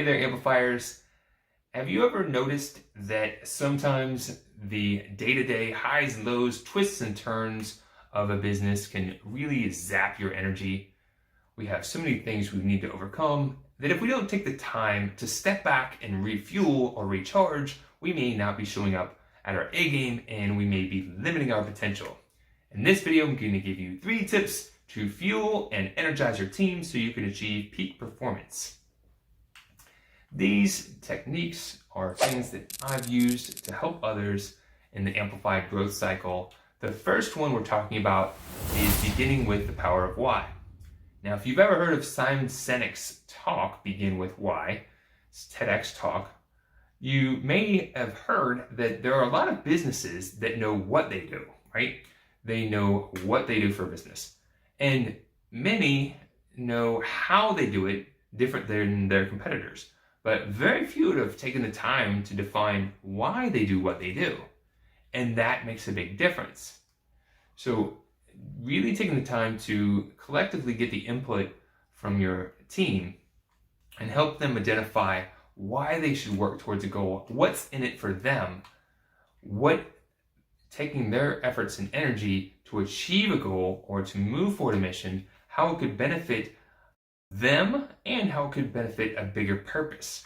Hey there, amplifiers. Have you ever noticed that sometimes the day-to-day highs and lows, twists and turns of a business can really zap your energy? We have so many things we need to overcome that if we don't take the time to step back and refuel or recharge, we may not be showing up at our A game and we may be limiting our potential. In this video, I'm going to give you 3 tips to fuel and energize your team so you can achieve peak performance. These techniques are things that I've used to help others in the amplified growth cycle. The first one we're talking about is beginning with the power of why. Now, if you've ever heard of Simon Sinek's talk, Begin with Why, it's TEDx talk, you may have heard that there are a lot of businesses that know what they do, right? They know what they do for business. And many know how they do it different than their competitors. But very few have taken the time to define why they do what they do. And that makes a big difference. So really taking the time to collectively get the input from your team and help them identify why they should work towards a goal, what's in it for them, what taking their efforts and energy to achieve a goal or to move forward a mission, how it could benefit them and how it could benefit a bigger purpose.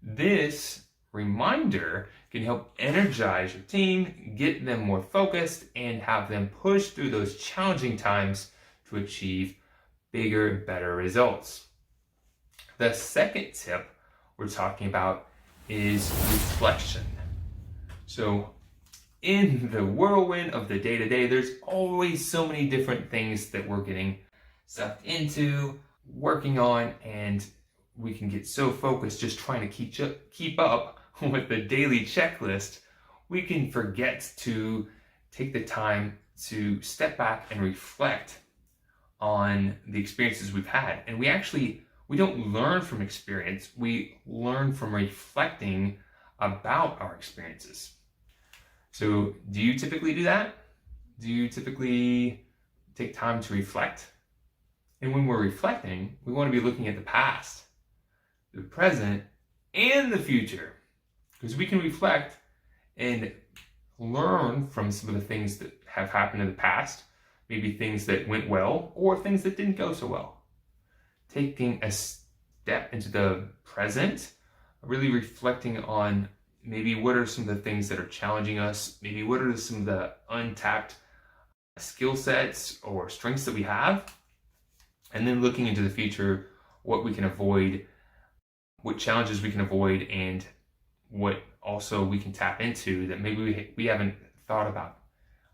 This reminder can help energize your team, get them more focused, and have them push through those challenging times to achieve bigger, better results. The second tip we're talking about is reflection. So in the whirlwind of the day-to-day, there's always so many different things that we're getting sucked into, working on, and we can get so focused just trying to keep up with the daily checklist, we can forget to take the time to step back and reflect on the experiences we've had. And we don't learn from experience, we learn from reflecting about our experiences. So do you typically do that? Do you typically take time to reflect? And when we're reflecting, we want to be looking at the past, the present, and the future. Because we can reflect and learn from some of the things that have happened in the past, maybe things that went well or things that didn't go so well. Taking a step into the present, really reflecting on maybe what are some of the things that are challenging us, maybe what are some of the untapped skill sets or strengths that we have, and then looking into the future, what we can avoid, what challenges we can avoid, and what also we can tap into that maybe we haven't thought about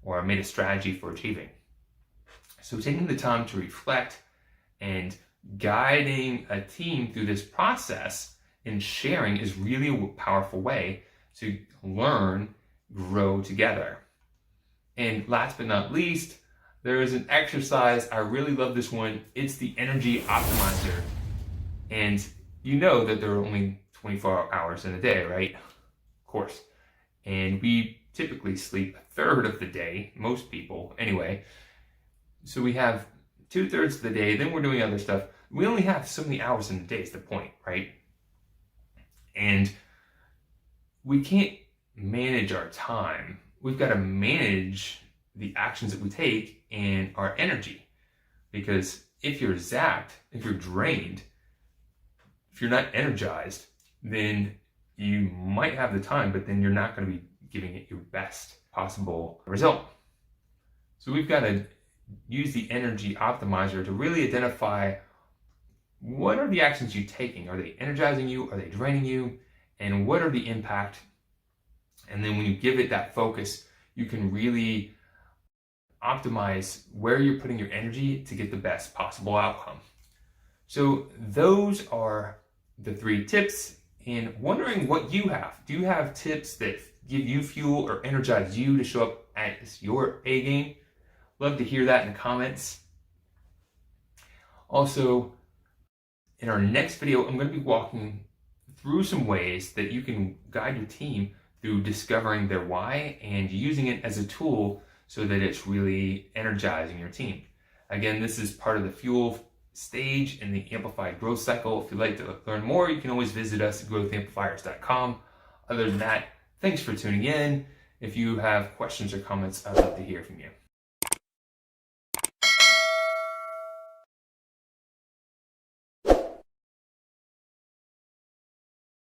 or made a strategy for achieving. So taking the time to reflect and guiding a team through this process and sharing is really a powerful way to learn, grow together. And last but not least, there is an exercise. I really love this one. It's the energy optimizer. And you know that there are only 24 hours in a day, right? Of course. And we typically sleep a third of the day, most people anyway. So we have 2/3 of the day, then we're doing other stuff. We only have so many hours in a day is the point, right? And we can't manage our time. We've got to manage the actions that we take and our energy. Because if you're zapped, if you're drained, if you're not energized, then you might have the time, but then you're not going to be giving it your best possible result. So we've got to use the energy optimizer to really identify what are the actions you're taking. Are they energizing you? Are they draining you? And what are the impact? And then when you give it that focus, you can really optimize where you're putting your energy to get the best possible outcome. So those are the 3 tips, and wondering what you have. Do you have tips that give you fuel or energize you to show up at your A game? Love to hear that in the comments. Also, in our next video, I'm going to be walking through some ways that you can guide your team through discovering their why and using it as a tool so that it's really energizing your team. Again, this is part of the Fuel stage in the amplified growth cycle. If you'd like to learn more, you can always visit us at growthamplifiers.com. Other than that, thanks for tuning in. If you have questions or comments, I'd love to hear from you.